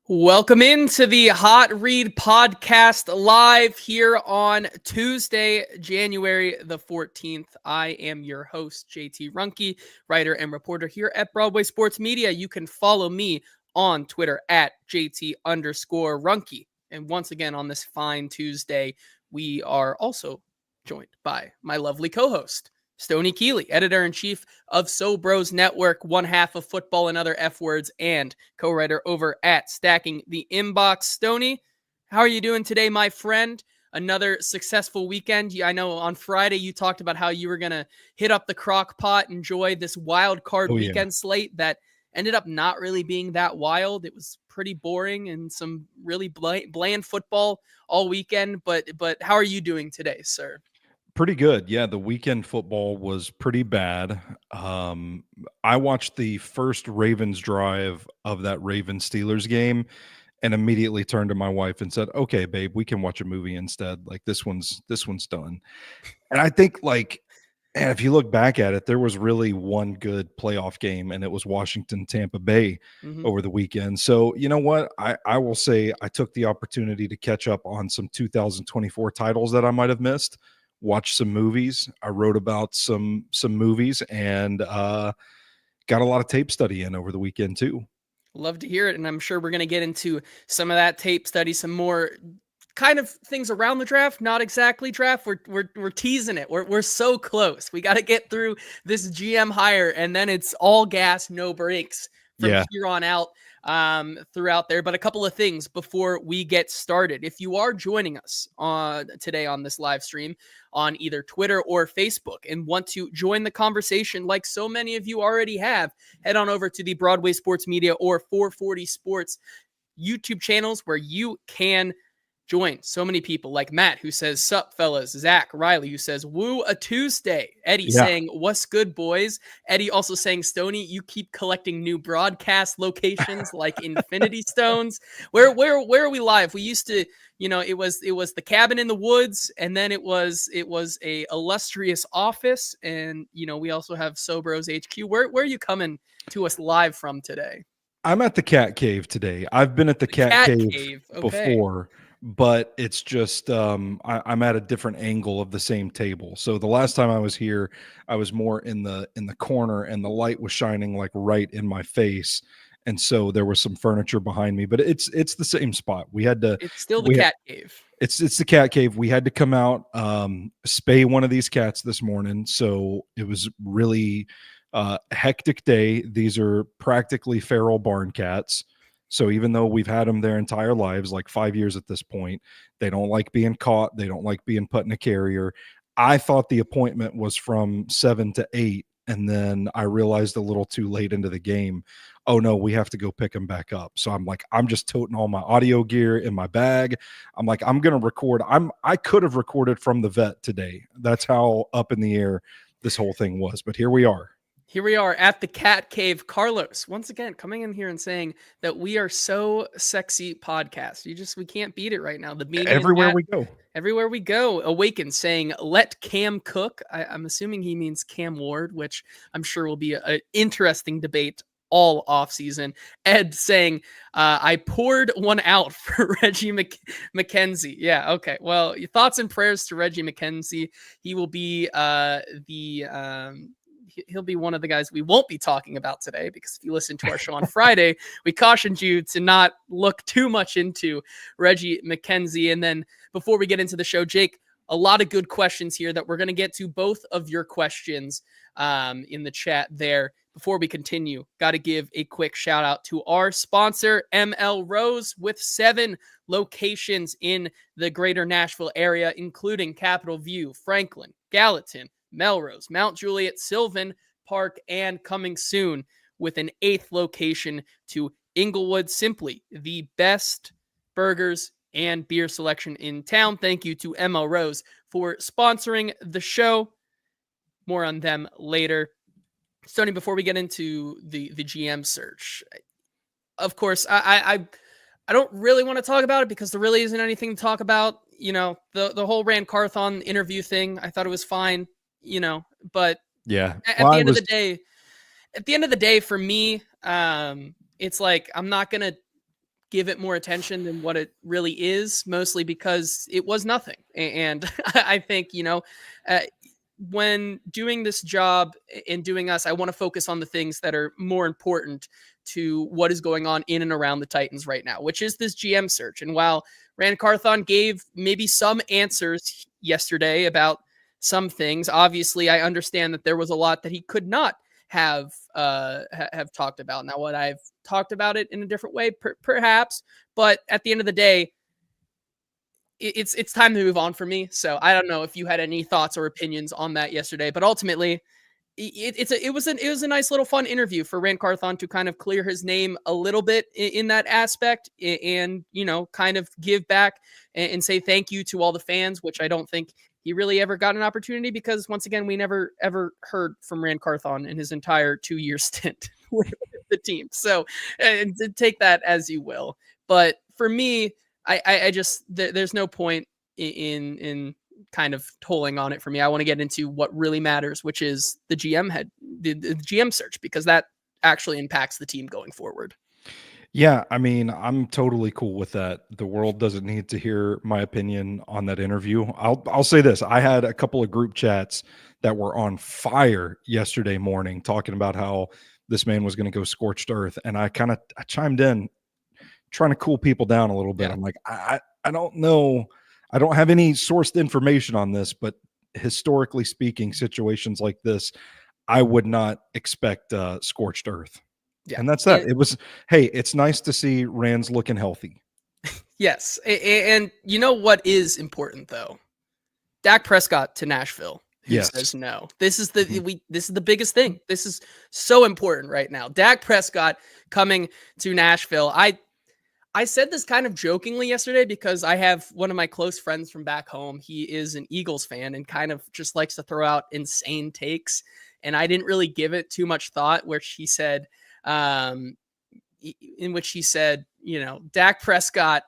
Welcome into the Hot Read podcast live here on Tuesday, January the 14th. I am your host, JT Ruhnke, writer and reporter here at Broadway Sports Media. You can follow me on Twitter at JT_Ruhnke. And once again, on this fine Tuesday, we are also joined by my lovely co-host, Stoney Keeley, editor-in-chief of So Bros Network, one half of Football and Other F Words, and co-writer over at Stacking the Inbox. Stoney, how are you doing today, my friend? Another successful weekend. I know on Friday you talked about how you were going to hit up the crock pot, enjoy this wild card weekend slate that ended up not really being that wild. It was pretty boring and some really bland football all weekend. But how are you doing today, sir? Pretty good. Yeah, the weekend football was pretty bad. I watched the first Ravens drive of that Ravens-Steelers game and immediately turned to my wife and said, "Okay, babe, we can watch a movie instead. Like this one's done." And I think and if you look back at it, there was really one good playoff game, and it was Washington-Tampa Bay over the weekend. So, you know what? I will say I took the opportunity to catch up on some 2024 titles that I might have missed. Watch some movies. I wrote about some movies and got a lot of tape study in over the weekend too. Love to hear it, and I'm sure we're going to get into some of that tape study, some more kind of things around the draft, not exactly draft. We're teasing it. We're so close. We got to get through this GM hire, and then it's all gas, no brakes from here on out throughout there. But a couple of things before we get started. If you are joining us today on this live stream on either Twitter or Facebook and want to join the conversation like so many of you already have, head on over to the Broadway Sports Media or 440 Sports YouTube channels where you can join so many people like Matt, who says, "Sup, fellas." Zach Riley, who says, "Woo, a Tuesday." Eddie saying, "What's good, boys?" Eddie also saying, "Stoney, you keep collecting new broadcast locations like Infinity Stones." Where are we live? We used to, it was the cabin in the woods, and then it was a illustrious office, and we also have Sobros HQ. Where are you coming to us live from today? I'm at the Cat Cave today. I've been at the Cat Cave before. But it's just I'm at a different angle of the same table. So the last time I was here, I was more in the corner, and the light was shining like right in my face, and so there was some furniture behind me. But it's the same spot. We had to. It's still the Cat Cave. It's the Cat Cave. We had to come out, spay one of these cats this morning. So it was really hectic day. These are practically feral barn cats. So even though we've had them their entire lives, like 5 years at this point, they don't like being caught. They don't like being put in a carrier. I thought the appointment was from 7 to 8. And then I realized a little too late into the game, oh no, we have to go pick them back up. So I'm just toting all my audio gear in my bag. I'm going to record. I could have recorded from the vet today. That's how up in the air this whole thing was. But here we are. Here we are at the Cat Cave. Carlos, once again, coming in here and saying that we are so sexy podcast. We can't beat it right now. The meeting everywhere we go. Everywhere we go. Awaken saying, "Let Cam cook." I'm assuming he means Cam Ward, which I'm sure will be an interesting debate all offseason. Ed saying, "I poured one out for Reggie McKenzie." Yeah, okay. Well, thoughts and prayers to Reggie McKenzie. He will be he'll be one of the guys we won't be talking about today, because if you listen to our show on Friday, we cautioned you to not look too much into Reggie McKenzie. And then before we get into the show, Jake, a lot of good questions here that we're going to get to both of your questions in the chat there. Before we continue, got to give a quick shout out to our sponsor, ML Rose, with 7 locations in the greater Nashville area, including Capitol View, Franklin, Gallatin, Melrose, Mount Juliet, Sylvan Park, and coming soon with an 8th location to Inglewood. Simply the best burgers and beer selection in town. Thank you to ML Rose for sponsoring the show. More on them later. Stoney, before we get into the GM search, of course, I don't really want to talk about it because there really isn't anything to talk about. The whole Rand Carthon interview thing, I thought it was fine. But yeah, at the end of the day, for me, it's like, I'm not going to give it more attention than what it really is, mostly because it was nothing. And I think, uh, when doing this job and doing us, I want to focus on the things that are more important to what is going on in and around the Titans right now, which is this GM search. And while Rand Carthon gave maybe some answers yesterday about some things, obviously I understand that there was a lot that he could not have talked about. Now, what I've talked about it in a different way, perhaps, but at the end of the day, it's time to move on for me. So I don't know if you had any thoughts or opinions on that yesterday, but ultimately, it was a nice little fun interview for Rand Carthon to kind of clear his name a little bit in that aspect, and kind of give back and say thank you to all the fans, which I don't think he really ever got an opportunity, because once again we never ever heard from Rand Carthon in his entire 2-year stint with the team. So and take that as you will. But for me, I just there's no point in kind of tolling on it for me. I want to get into what really matters, which is the GM search, because that actually impacts the team going forward. Yeah, I mean, I'm totally cool with that. The world doesn't need to hear my opinion on that interview. I'll say this. I had a couple of group chats that were on fire yesterday morning talking about how this man was going to go scorched earth, and I chimed in trying to cool people down a little bit. Yeah. I'm like, I don't know. I don't have any sourced information on this, but historically speaking, situations like this, I would not expect scorched earth. Yeah. And that's that. It was, hey, it's nice to see Rand's looking healthy. Yes. And you know what is important though? Dak Prescott to Nashville. Who Yes. says no? This is the biggest thing. This is so important right now. Dak Prescott coming to Nashville. I said this kind of jokingly yesterday because I have one of my close friends from back home. He is an Eagles fan and kind of just likes to throw out insane takes. And I didn't really give it too much thought, where she said, in which he said, Dak Prescott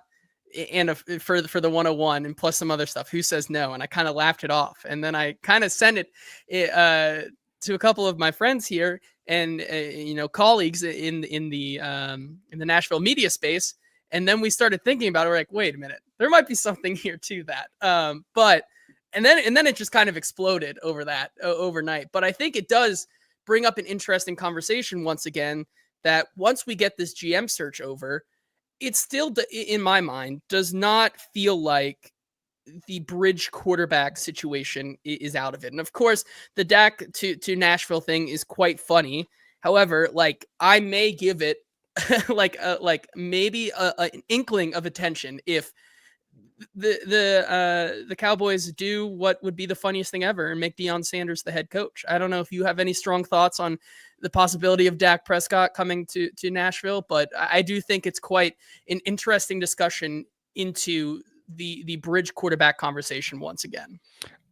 and for the 101 and plus some other stuff. Who says no? And I kind of laughed it off. And then I kind of sent it to a couple of my friends here and colleagues in the Nashville media space. And then we started thinking about it. We're like, wait a minute, there might be something here to that. And then it just kind of exploded overnight. But I think it does bring up an interesting conversation once again, that once we get this GM search over, it still, in my mind, does not feel like the bridge quarterback situation is out of it. And of course, the Dak to Nashville thing is quite funny. However, like, I may give it maybe an inkling of attention if the Cowboys do what would be the funniest thing ever and make Deion Sanders the head coach. I don't know if you have any strong thoughts on the possibility of Dak Prescott coming to Nashville, but I do think it's quite an interesting discussion into the bridge quarterback conversation once again.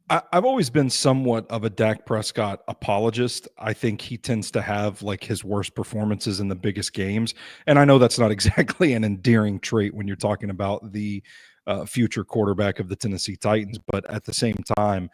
I've always been somewhat of a Dak Prescott apologist. I think he tends to have like his worst performances in the biggest games. And I know that's not exactly an endearing trait when you're talking about the future quarterback of the Tennessee Titans. But at the same time,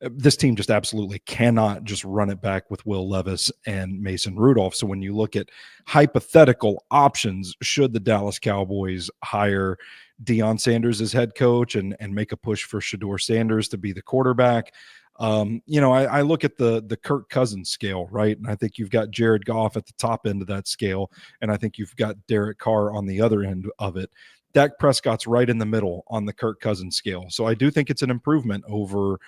this team just absolutely cannot just run it back with Will Levis and Mason Rudolph. So when you look at hypothetical options, should the Dallas Cowboys hire Deion Sanders as head coach and make a push for Shedeur Sanders to be the quarterback, I look at the Kirk Cousins scale, right? And I think you've got Jared Goff at the top end of that scale, and I think you've got Derek Carr on the other end of it. Dak Prescott's right in the middle on the Kirk Cousins scale. So I do think it's an improvement over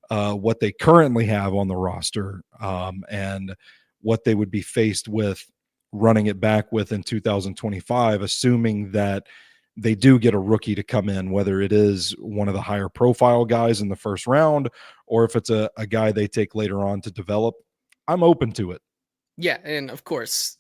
what they currently have on the roster, and what they would be faced with running it back with in 2025, assuming that they do get a rookie to come in, whether it is one of the higher profile guys in the first round or if it's a guy they take later on to develop. I'm open to it. Yeah, and of course,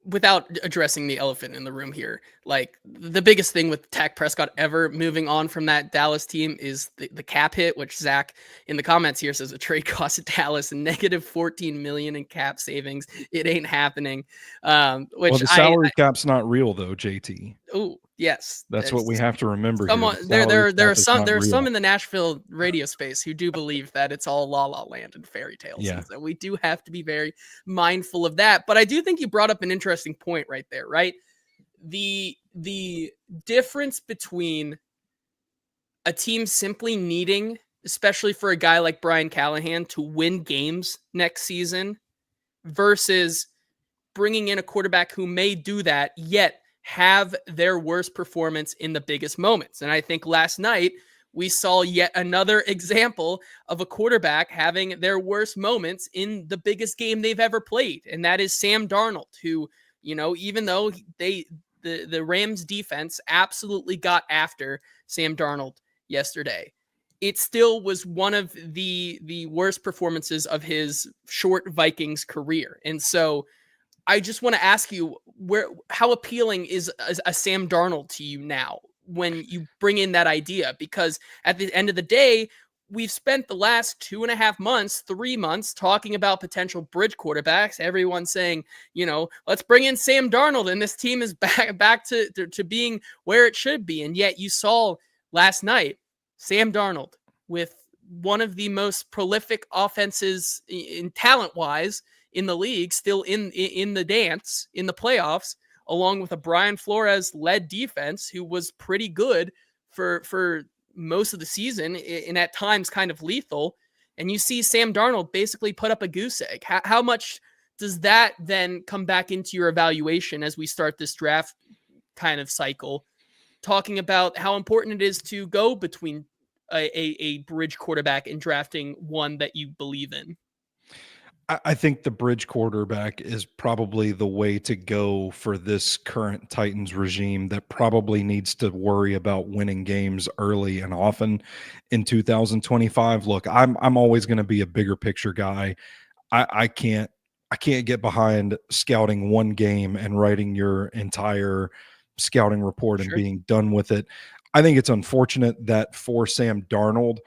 without addressing the elephant in the room here, like, the biggest thing with Dak Prescott ever moving on from that Dallas team is the cap hit, which Zach in the comments here says a trade cost at Dallas and negative 14 million in cap savings. It ain't happening. Which the salary cap's not real though, JT. Oh yes, that's what we have to remember. There are some in the Nashville radio space who do believe that it's all la la land and fairy tales. Yeah. And so we do have to be very mindful of that. But I do think you brought up an interesting point right there, right? the difference between a team simply needing, especially for a guy like Brian Callahan, to win games next season versus bringing in a quarterback who may do that, yet have their worst performance in the biggest moments. And I think last night we saw yet another example of a quarterback having their worst moments in the biggest game they've ever played. And that is Sam Darnold, who, even though the Rams defense absolutely got after Sam Darnold yesterday, it still was one of the worst performances of his short Vikings career. And so I just want to ask you, how appealing is a Sam Darnold to you now when you bring in that idea? Because at the end of the day, we've spent the last 2.5 months, 3 months talking about potential bridge quarterbacks. Everyone saying, let's bring in Sam Darnold and this team is back to being where it should be. And yet you saw last night Sam Darnold with one of the most prolific offenses in talent-wise in the league, still in the dance, in the playoffs, along with a Brian Flores-led defense who was pretty good for most of the season and at times kind of lethal. And you see Sam Darnold basically put up a goose egg. How much does that then come back into your evaluation as we start this draft kind of cycle, talking about how important it is to go between a bridge quarterback and drafting one that you believe in? I think the bridge quarterback is probably the way to go for this current Titans regime that probably needs to worry about winning games early and often in 2025. Look, I'm always going to be a bigger picture guy. I can't get behind scouting one game and writing your entire scouting report and Sure. being done with it. I think it's unfortunate that for Sam Darnold,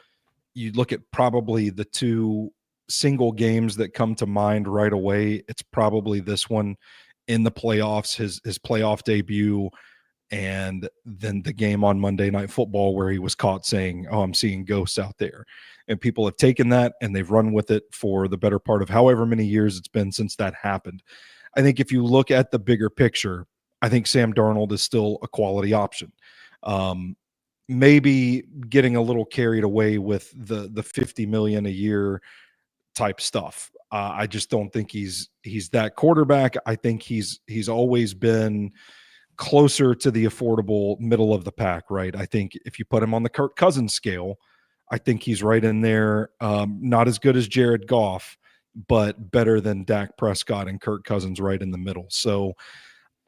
you look at probably the two single games that come to mind right away. It's probably this one in the playoffs, his playoff debut, and then the game on Monday Night Football where he was caught saying, "Oh, I'm seeing ghosts out there." And people have taken that and they've run with it for the better part of however many years it's been since that happened. I think if you look at the bigger picture, I think Sam Darnold is still a quality option. Maybe getting a little carried away with the 50 million a year type stuff. I just don't think he's that quarterback. I think he's always been closer to the affordable middle of the pack, right? I think if you put him on the Kirk Cousins scale, I think he's right in there. Not as good as Jared Goff, but better than Dak Prescott and Kirk Cousins right in the middle. So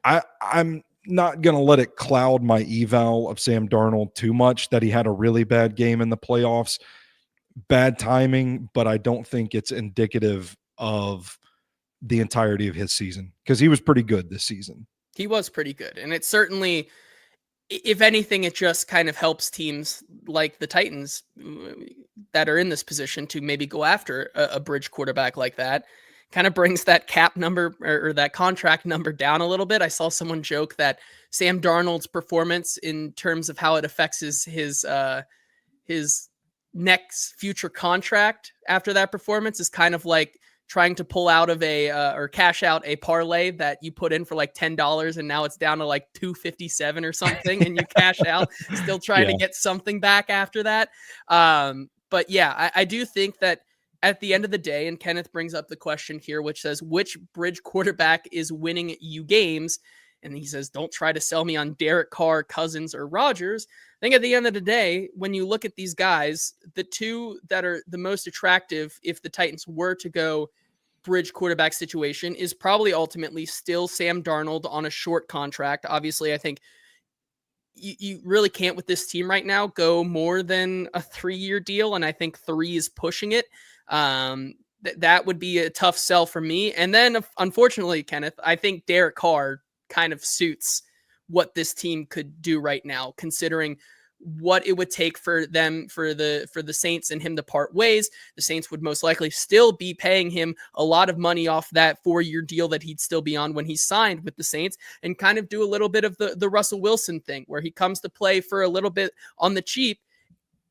I'm not going to let it cloud my eval of Sam Darnold too much that he had a really bad game in the playoffs. Bad timing, but I don't think it's indicative of the entirety of his season because he was pretty good this season. He was pretty good. And it certainly, if anything, it just kind of helps teams like the Titans that are in this position to maybe go after a bridge quarterback like that. Kind of brings that cap number or that contract number down a little bit. I saw someone joke that Sam Darnold's performance in terms of how it affects his next future contract after that performance is kind of like trying to pull out of or cash out a parlay that you put in for like $10 and now it's down to like 257 or something and you cash out, still trying to get something back after that. But yeah, I do think that at the end of the day, and Kenneth brings up the question here, which says, which bridge quarterback is winning you games? And he says, don't try to sell me on Derek Carr, Cousins, or Rodgers. I think at the end of the day, when you look at these guys, the two that are the most attractive, if the Titans were to go bridge quarterback situation, is probably ultimately still Sam Darnold on a short contract. Obviously, I think you really can't with this team right now go more than a 3-year deal. And I think 3 is pushing it. That would be a tough sell for me. And then unfortunately, Kenneth, I think Derek Carr kind of suits what this team could do right now, considering what it would take for the Saints and him to part ways. The Saints would most likely still be paying him a lot of money off that 4-year deal that he'd still be on when he signed with the Saints, and kind of do a little bit of the Russell Wilson thing where he comes to play for a little bit on the cheap.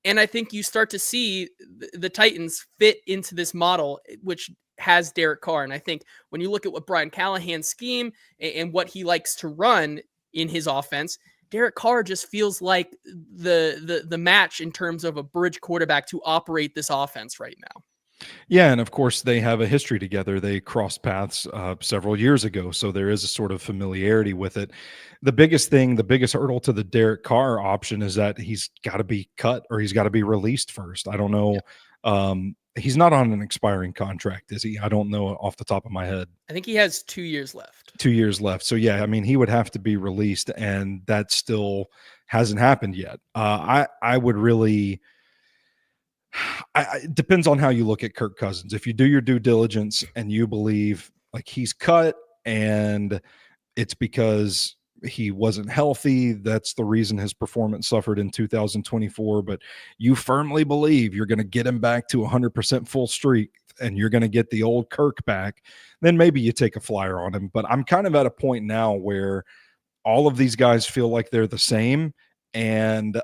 And I think you start to see the Titans fit into this model, which has Derek Carr. And I think when you look at what Brian Callahan's scheme and what he likes to run, in his offense. Derek Carr just feels like the match in terms of a bridge quarterback to operate this offense right now. Yeah, and of course they have a history together. They crossed paths several years ago, so there is a sort of familiarity with it. The biggest thing, the biggest hurdle to the Derek Carr option is that he's got to be cut or he's got to be released first. I don't know. He's not on an expiring contract, is he? I don't know off the top of my head. I think he has 2 years left. 2 years left. So yeah, I mean, he would have to be released, and that still hasn't happened yet. I would really. It depends on how you look at Kirk Cousins. If you do your due diligence and you believe like he's cut and it's because he wasn't healthy, that's the reason his performance suffered in 2024, but you firmly believe you're going to get him back to 100% full streak and you're going to get the old Kirk back, then maybe you take a flyer on him. But I'm kind of at a point now where all of these guys feel like they're the same, and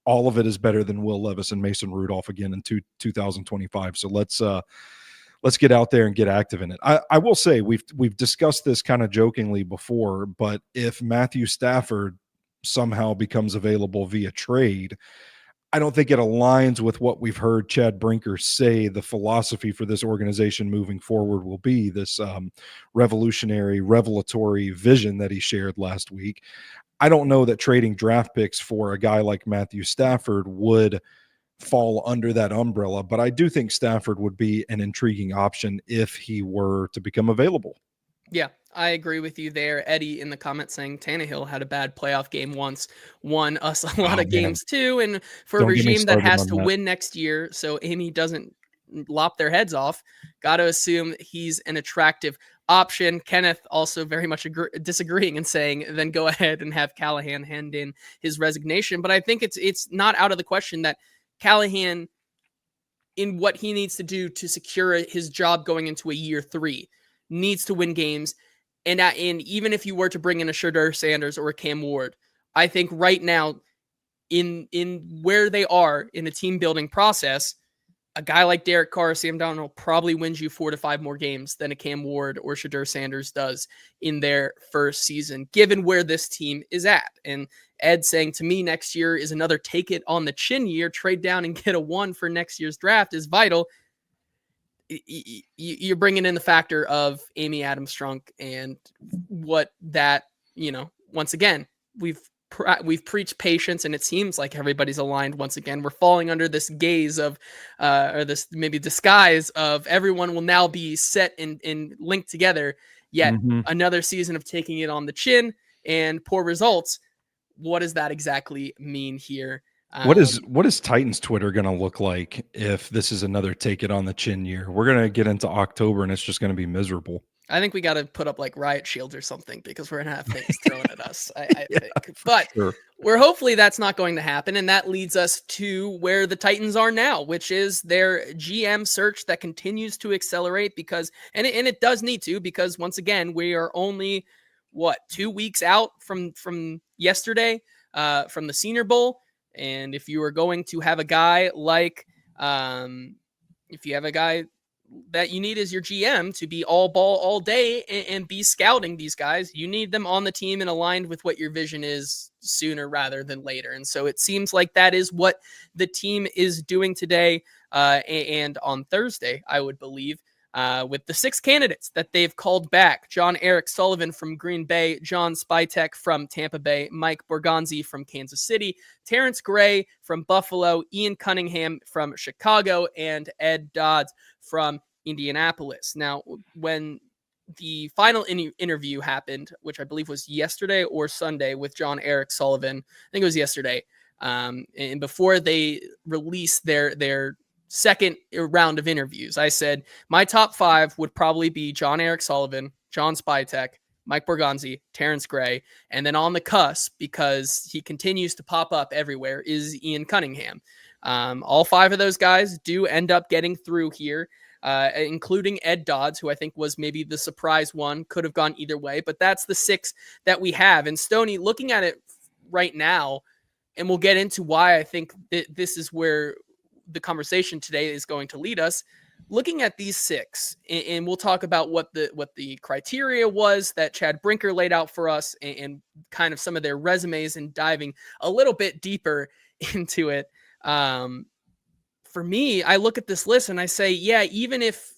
all of it is better than Will Levis and Mason Rudolph again in 2025. So let's get out there and get active in it. I will say we've discussed this kind of jokingly before, but if Matthew Stafford somehow becomes available via trade, I don't think it aligns with what we've heard Chad Brinker say the philosophy for this organization moving forward will be, this revolutionary, revelatory vision that he shared last week. I don't know that trading draft picks for a guy like Matthew Stafford would fall under that umbrella, but I do think Stafford would be an intriguing option if he were to become available. Yeah, I agree with you there. Eddie in the comments saying Tannehill had a bad playoff game once, won us a lot of games too, and for a regime that has to win next year, so Amy doesn't lop their heads off, got to assume he's an attractive option. Kenneth also very much disagreeing and saying, then go ahead and have Callahan hand in his resignation. But I think it's not out of the question that Callahan, in what he needs to do to secure his job going into a year 3, needs to win games. And even if you were to bring in a Shedeur Sanders or a Cam Ward, I think right now in where they are in the team building process, a guy like Derek Carr, Sam Darnold probably wins you 4 to 5 more games than a Cam Ward or Shedeur Sanders does in their first season, given where this team is at. And Ed saying to me next year is another take it on the chin year, trade down and get a 1 for next year's draft is vital. You're bringing in the factor of Amy Adams Strunk and what that, once again, we've preached patience, and it seems like everybody's aligned once again. We're falling under this gaze of, or this maybe disguise of everyone will now be set and linked together. Yet another season of taking it on the chin and poor results. What does that exactly mean here? What is Titans Twitter going to look like if this is another take it on the chin year? We're going to get into October and it's just going to be miserable. I think we got to put up like riot shields or something because we're going to have things thrown at us. I think. But we're hopefully that's not going to happen. And that leads us to where the Titans are now, which is their GM search that continues to accelerate because, and it does need to, because once again, we are only 2 weeks out from yesterday, from the Senior Bowl. And if you are going to have a guy like, if you have a guy that you need as your GM to be all ball all day and be scouting these guys, you need them on the team and aligned with what your vision is sooner rather than later. And so it seems like that is what the team is doing today and on Thursday, I would believe. With the 6 candidates that they've called back: John Eric Sullivan from Green Bay, John Spytek from Tampa Bay, Mike Borgonzi from Kansas City, Terrence Gray from Buffalo, Ian Cunningham from Chicago, and Ed Dodds from Indianapolis. Now, when the final interview happened, which I believe was yesterday or Sunday with John Eric Sullivan, I think it was yesterday, and before they released their second round of interviews, I said my top 5 would probably be John Eric Sullivan, John Spytek, Mike Borgonzi, Terrence Gray, and then on the cusp, because he continues to pop up everywhere, is Ian Cunningham. All 5 of those guys do end up getting through here, including Ed Dodds, who I think was maybe the surprise one, could have gone either way, but that's the 6 that we have. And Stoney, looking at it right now, and we'll get into why I think this is where the conversation today is going to lead us. looking at these six, and we'll talk about what the criteria was that Chad Brinker laid out for us, and kind of some of their resumes, and diving a little bit deeper into it. Um, for me, I look at this list and I say, yeah, even if,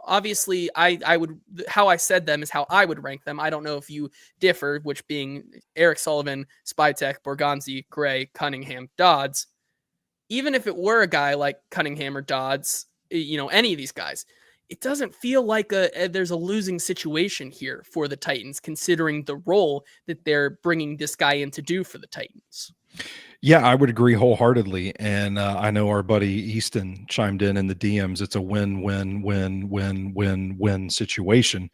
obviously I would, how I said them is how I would rank them. I don't know if you differ, which being Eric Sullivan, Spytek, Borgonzi, Gray, Cunningham, Dodds. Even if it were a guy like Cunningham or Dodds, any of these guys, it doesn't feel like there's a losing situation here for the Titans, considering the role that they're bringing this guy in to do for the Titans. Yeah, I would agree wholeheartedly. And I know our buddy Easton chimed in the DMs. It's a win, win, win, win, win, win situation.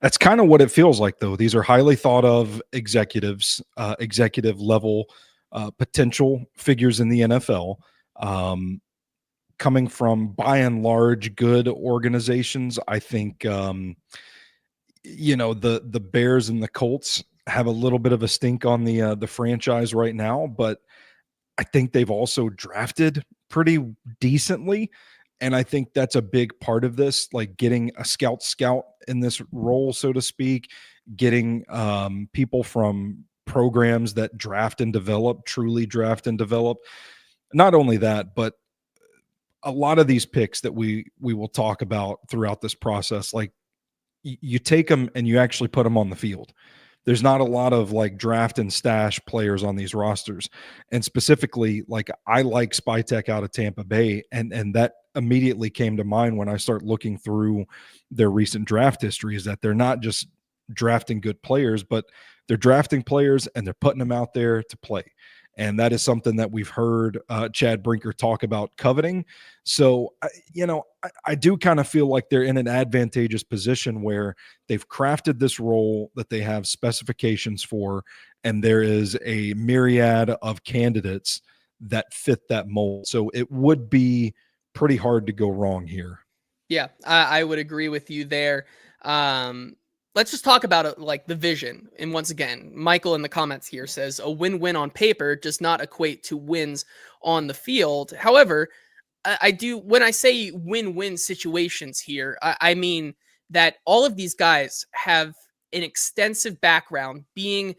That's kind of what it feels like, though. These are highly thought of executives, executive level potential figures in the NFL, coming from by and large good organizations. I think the Bears and the Colts have a little bit of a stink on the franchise right now, but I think they've also drafted pretty decently. And I think that's a big part of this, like getting a scout in this role, so to speak, getting people from programs that draft and develop, truly draft and develop. Not only that, but a lot of these picks that we will talk about throughout this process, like you take them and you actually put them on the field. There's not a lot of like draft and stash players on these rosters. And specifically, like I like Spytek out of Tampa Bay, and that immediately came to mind when I start looking through their recent draft history, is that they're not just drafting good players, but they're drafting players and they're putting them out there to play. And that is something that we've heard Chad Brinker talk about coveting. So, I do kind of feel like they're in an advantageous position where they've crafted this role that they have specifications for, and there is a myriad of candidates that fit that mold. So it would be pretty hard to go wrong here. Yeah, I would agree with you there. Let's just talk about it, like the vision. And once again, Michael in the comments here says a win-win on paper does not equate to wins on the field. However, I do, when I say win-win situations here, I mean that all of these guys have an extensive background being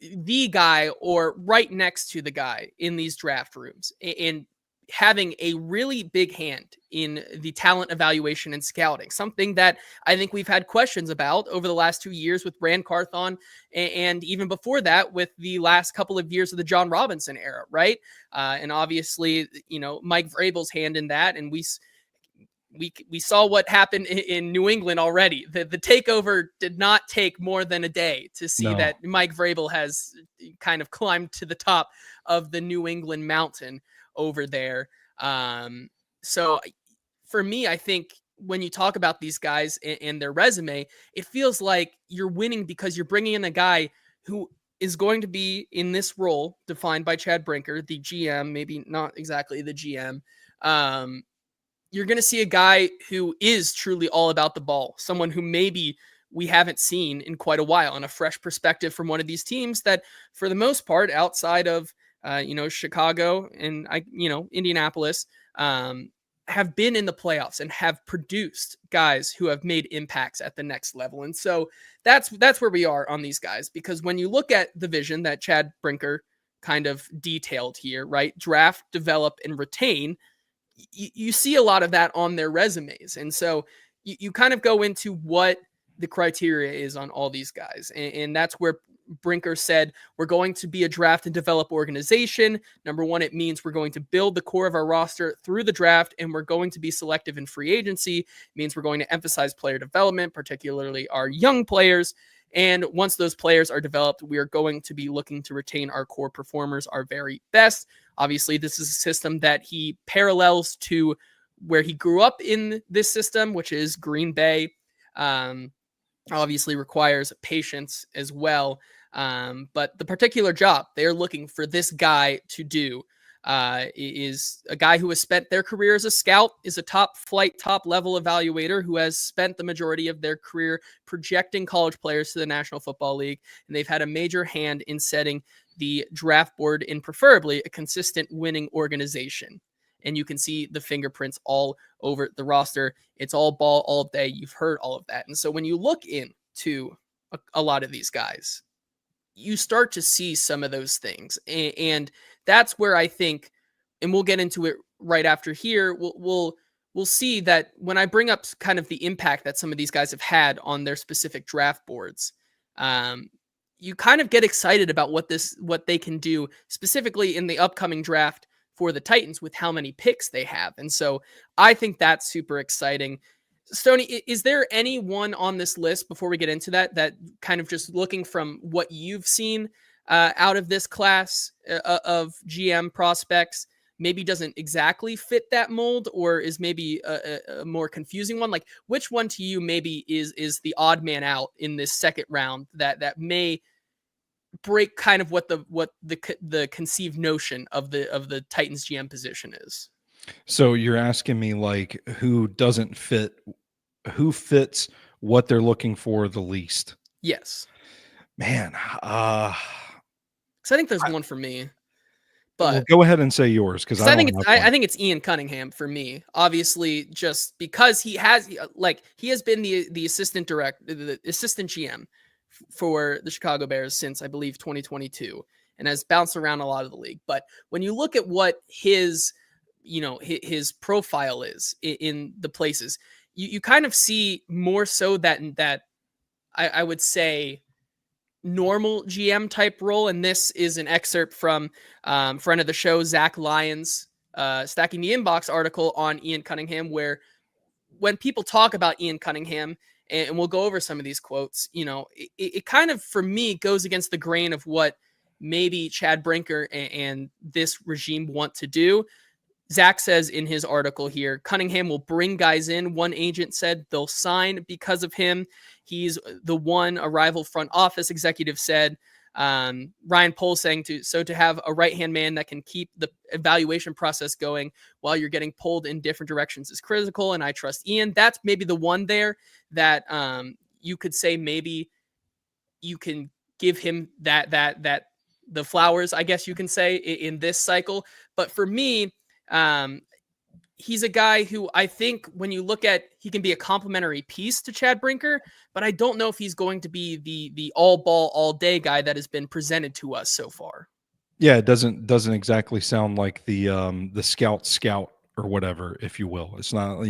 the guy or right next to the guy in these draft rooms, and having a really big hand in the talent evaluation and scouting, something that I think we've had questions about over the last 2 years with Brand Carthon, and even before that with the last couple of years of the John Robinson era, right? And obviously, Mike Vrabel's hand in that, and we saw what happened in New England already. The takeover did not take more than a day to see that Mike Vrabel has kind of climbed to the top of the New England mountain over there. So for me, I think when you talk about these guys and their resume, it feels like you're winning because you're bringing in a guy who is going to be in this role defined by Chad Brinker, the GM, maybe not exactly the GM. You're going to see a guy who is truly all about the ball, someone who maybe we haven't seen in quite a while, and a fresh perspective from one of these teams that, for the most part, outside of Chicago and Indianapolis, have been in the playoffs and have produced guys who have made impacts at the next level. And so that's where we are on these guys, because when you look at the vision that Chad Brinker kind of detailed here, right? Draft, develop, and retain. You see a lot of that on their resumes. And so you kind of go into what the criteria is on all these guys. And that's where Brinker said, we're going to be a draft and develop organization. Number one, it means we're going to build the core of our roster through the draft, and we're going to be selective in free agency. It means we're going to emphasize player development, particularly our young players. And once those players are developed, we are going to be looking to retain our core performers, our very best. Obviously, this is a system that he parallels to where he grew up in this system, which is Green Bay. Obviously requires patience as well. But the particular job they're looking for this guy to do is a guy who has spent their career as a scout, is a top flight, top level evaluator who has spent the majority of their career projecting college players to the National Football League. And they've had a major hand in setting the draft board in preferably a consistent winning organization. and you can see the fingerprints all over the roster. It's all ball all day. You've heard all of that. And so when you look into a lot of these guys, you start to see some of those things. And that's where I think, and we'll get into it right after here, we'll see that when I bring up kind of the impact that some of these guys have had on their specific draft boards, um, you kind of get excited about what they can do specifically in the upcoming draft for the Titans with how many picks they have. And so I think that's super exciting. Stoney, is there anyone on this list before we get into that kind of just looking from what you've seen out of this class of GM prospects maybe doesn't exactly fit that mold, or is maybe a more confusing one? Like, which one to you maybe is the odd man out in this second round that may break kind of what the conceived notion of the Titans GM position is? So you're asking me like who fits what they're looking for the least? Yes, Man, because I think there's one for me, well, but go ahead and say yours because because I I don't think it's have I one. think it's Ian Cunningham for me. Obviously, just because he has he has been the assistant GM for the Chicago Bears since I believe 2022, and has bounced around a lot of the league. But when you look at what his profile is in the places, you kind of see more so that I would say normal GM type role. And this is an excerpt from friend of the show, Zach Lyons, Stacking the Inbox article on Ian Cunningham, where when people talk about Ian Cunningham, and we'll go over some of these quotes, it kind of, for me, goes against the grain of what maybe Chad Brinker and this regime want to do. Zach says in his article here, Cunningham will bring guys in. One agent said they'll sign because of him. He's the one, a rival front office executive said. Ryan Pohl saying to have a right-hand man that can keep the evaluation process going while you're getting pulled in different directions is critical, and I trust Ian. That's maybe the one there that you could say maybe you can give him that the flowers, I guess you can say, in this cycle. But for me, um, he's a guy who I think when you look at, he can be a complementary piece to Chad Brinker, but I don't know if he's going to be the all ball all day guy that has been presented to us so far. Yeah, it doesn't exactly sound like the scout or whatever, if you will. It's not,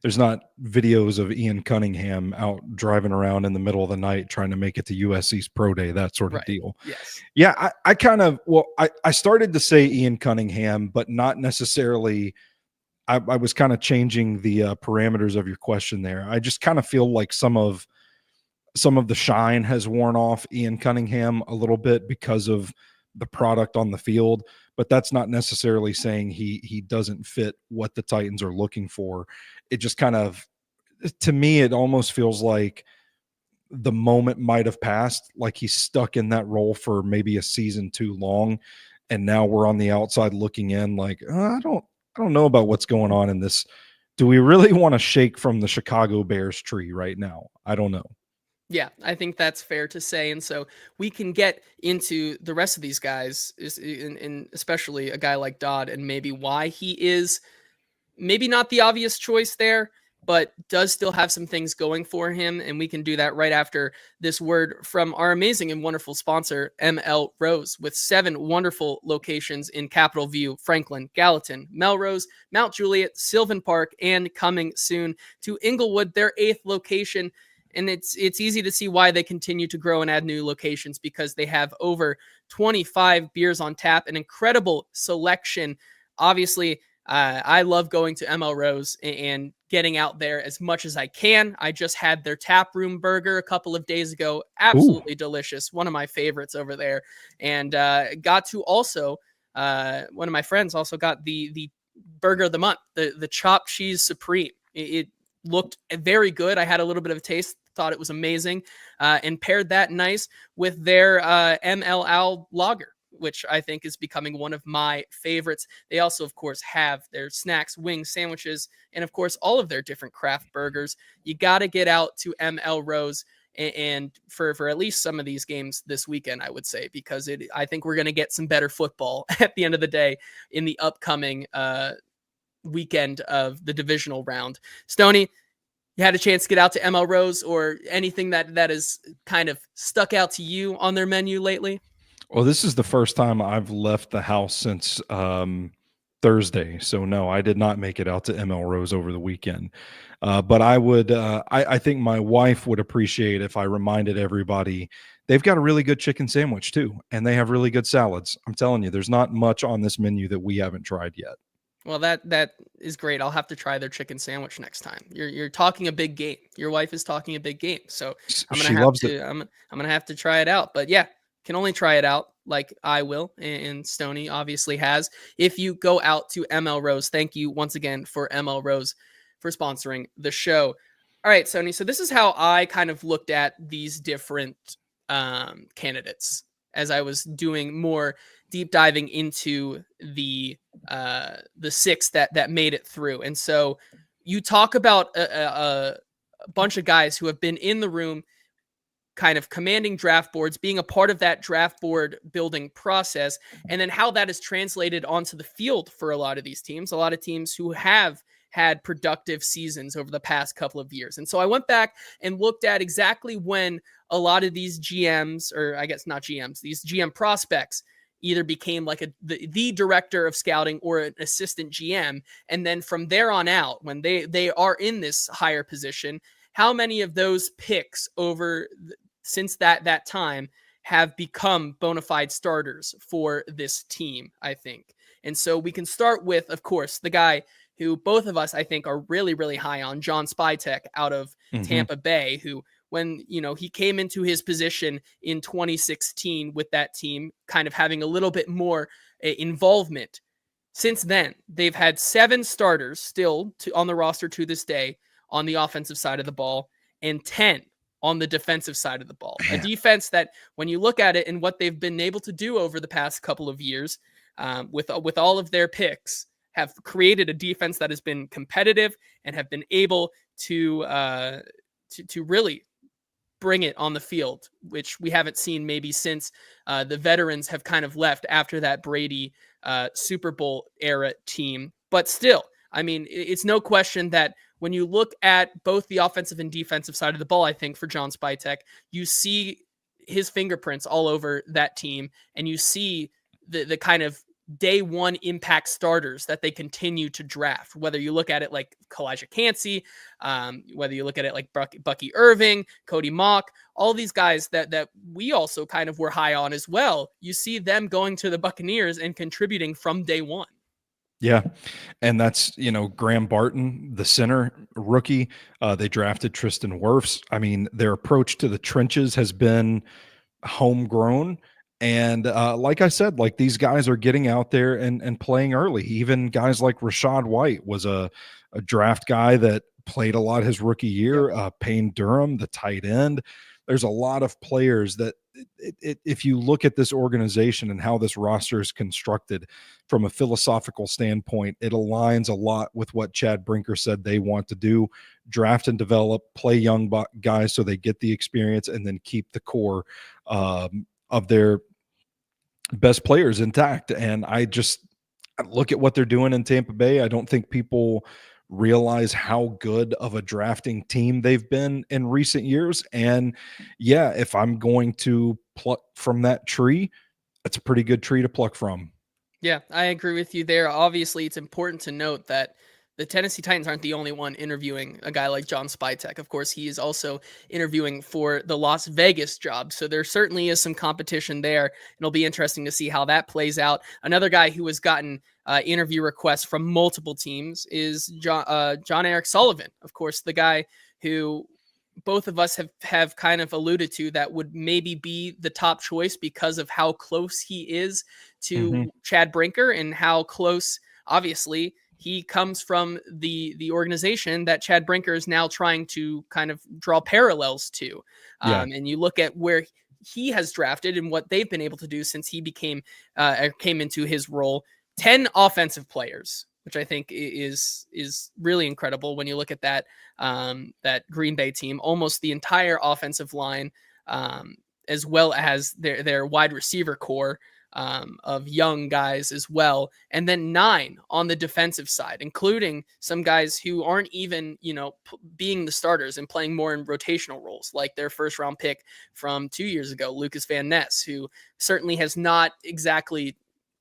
there's not videos of Ian Cunningham out driving around in the middle of the night trying to make it to USC's pro day, that sort of Right. deal. Yes. Yeah, I started to say Ian Cunningham, but not necessarily. I was kind of changing the parameters of your question there. I just kind of feel like some of the shine has worn off Ian Cunningham a little bit because of the product on the field, but that's not necessarily saying he doesn't fit what the Titans are looking for. It just kind of, to me, it almost feels like the moment might have passed, like he's stuck in that role for maybe a season too long, and now we're on the outside looking in like, I don't know about what's going on in this. Do we really want to shake from the Chicago Bears tree right now? I don't know. Yeah, I think that's fair to say. And so we can get into the rest of these guys, in especially a guy like Dodd, and maybe why he is maybe not the obvious choice there, but does still have some things going for him. And we can do that right after this word from our amazing and wonderful sponsor, ML Rose, with 7 wonderful locations in Capitol View, Franklin, Gallatin, Melrose, Mount Juliet, Sylvan Park, and coming soon to Inglewood, their 8th location. And it's easy to see why they continue to grow and add new locations, because they have over 25 beers on tap, an incredible selection. Obviously, I love going to ML Rose and getting out there as much as I can. I just had their tap room burger a couple of days ago. Ooh, Absolutely delicious. One of my favorites over there. And got to also, one of my friends also got the burger of the month, the chopped cheese supreme. It looked very good. I had a little bit of a taste, thought it was amazing, and paired that nice with their ML Al lager, which I think is becoming one of my favorites. They also, of course, have their snacks, wings, sandwiches, and of course, all of their different craft burgers. You got to get out to ML Rose and for at least some of these games this weekend, I would say, because I think we're going to get some better football at the end of the day in the upcoming weekend of the divisional round. Stoney, you had a chance to get out to ML Rose, or anything that has kind of stuck out to you on their menu lately? Well, this is the first time I've left the house since Thursday. So no, I did not make it out to ML Rose over the weekend. But I would, I think my wife would appreciate if I reminded everybody they've got a really good chicken sandwich too, and they have really good salads. I'm telling you, there's not much on this menu that we haven't tried yet. Well, that is great. I'll have to try their chicken sandwich next time. You're talking a big game. Your wife is talking a big game, so I'm gonna She have loves it. to I'm gonna have to try it out. But yeah, can only try it out like I will, and Stoney obviously has. If you go out to ML Rose, thank you once again for ML Rose for sponsoring the show. All right, Stoney. So this is how I kind of looked at these different candidates as I was doing more deep diving into the six that made it through. And so you talk about a bunch of guys who have been in the room, kind of commanding draft boards, being a part of that draft board building process, and then how that is translated onto the field for a lot of these teams, a lot of teams who have had productive seasons over the past couple of years. And so I went back and looked at exactly when a lot of these GMs, or I guess not GMs, these GM prospects either became like the director of scouting or an assistant GM. And then from there on out, when they are in this higher position, how many of those picks since that time have become bona fide starters for this team, I think. And so we can start with, of course, the guy who both of us, I think, are really, really high on, John Spytek out of Tampa Bay, who, when he came into his position in 2016 with that team, kind of having a little bit more involvement. Since then, they've had 7 starters still on the roster to this day on the offensive side of the ball, and 10 on the defensive side of the ball. A defense that, when you look at it and what they've been able to do over the past couple of years, with all of their picks, have created a defense that has been competitive and have been able to really bring it on the field, which we haven't seen maybe since the veterans have kind of left after that Brady Super Bowl era team. But still, I mean, it's no question that when you look at both the offensive and defensive side of the ball, I think for John Spytek, you see his fingerprints all over that team, and you see the kind of day one impact starters that they continue to draft, whether you look at it like Kalijah Cansey, whether you look at it like Bucky Irving, Cody Mock, all these guys that we also kind of were high on as well. You see them going to the Buccaneers and contributing from day one. Yeah. And that's, Graham Barton, the center rookie. They drafted Tristan Wirfs. I mean, their approach to the trenches has been homegrown. And like I said, like, these guys are getting out there and playing early. Even guys like Rashad White was a draft guy that played a lot his rookie year. Yep. Payne Durham, the tight end. There's a lot of players that if you look at this organization and how this roster is constructed from a philosophical standpoint, it aligns a lot with what Chad Brinker said they want to do: draft and develop, play young guys so they get the experience, and then keep the core of their best players intact. And I look at what they're doing in Tampa Bay. I don't think people realize how good of a drafting team they've been in recent years. And yeah, if I'm going to pluck from that tree, it's a pretty good tree to pluck from. Yeah, I agree with you there. Obviously, it's important to note that the Tennessee Titans aren't the only one interviewing a guy like John Spytek. Of course, he is also interviewing for the Las Vegas job. So there certainly is some competition there. It'll be interesting to see how that plays out. Another guy who has gotten interview requests from multiple teams is John Eric Sullivan. Of course, the guy who both of us have kind of alluded to that would maybe be the top choice because of how close he is to Chad Brinker and how close, obviously, he comes from the organization that Chad Brinker is now trying to kind of draw parallels to. And you look at where he has drafted and what they've been able to do since he came into his role. 10 offensive players, which I think is really incredible when you look at that Green Bay team. Almost the entire offensive line, as well as their wide receiver core, of young guys as well, and then 9 on the defensive side, including some guys who aren't even, being the starters and playing more in rotational roles, like their first round pick from 2 years ago, Lucas Van Ness, who certainly has not exactly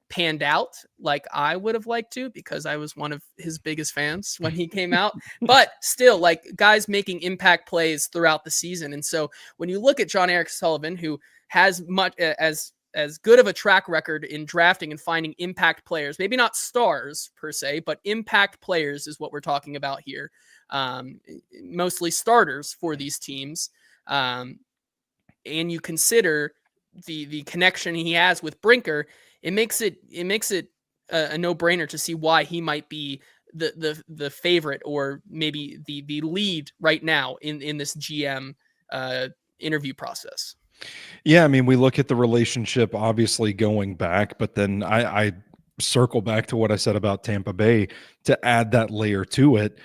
panned out like I would have liked to, because I was one of his biggest fans when he came out, but still, like, guys making impact plays throughout the season. And so when you look at John Eric Sullivan, who has much as good of a track record in drafting and finding impact players, maybe not stars per se, but impact players is what we're talking about here. Mostly starters for these teams. And you consider the connection he has with Brinker, it makes it a no-brainer to see why he might be the favorite, or maybe the lead right now in this GM interview process. Yeah, I mean, we look at the relationship obviously going back, but then I circle back to what I said about Tampa Bay to add that layer to it.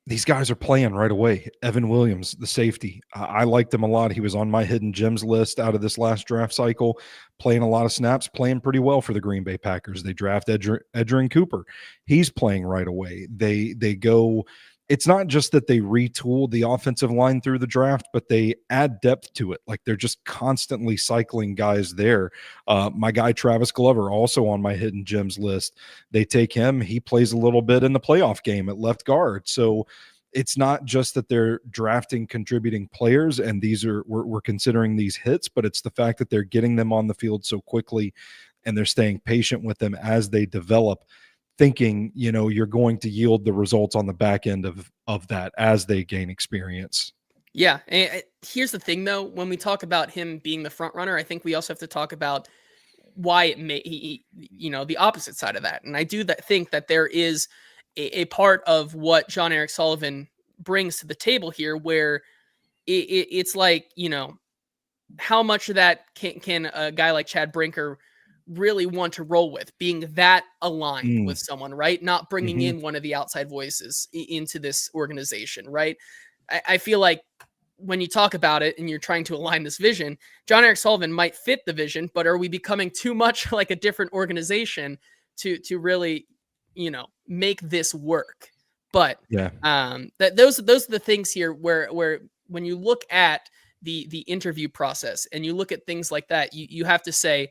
These guys are playing right away. Evan Williams, the safety, I liked him a lot. He was on my hidden gems list out of this last draft cycle, playing a lot of snaps, playing pretty well for the Green Bay Packers. They draft Edgerrin Cooper. He's playing right away. They go. It's not just that they retool the offensive line through the draft, but they add depth to it. Like, they're just constantly cycling guys there. My guy Travis Glover, also on my hidden gems list. They take him. He plays a little bit in the playoff game at left guard. So it's not just that they're drafting contributing players and we're considering these hits, but it's the fact that they're getting them on the field so quickly and they're staying patient with them as they develop, thinking, you're going to yield the results on the back end of that as they gain experience. Yeah. And here's the thing, though, when we talk about him being the front runner, I think we also have to talk about why it may, the opposite side of that. And I do think that there is a part of what John Eric Sullivan brings to the table here, where it's like, how much of that can a guy like Chad Brinker really want to roll with, being that aligned with someone, right? Not bringing in one of the outside voices into this organization, right? I feel like when you talk about it and you're trying to align this vision, John Eric Sullivan might fit the vision, but are we becoming too much like a different organization to really, make this work? But Yeah. those are the things here where when you look at the interview process and you look at things like that, you have to say,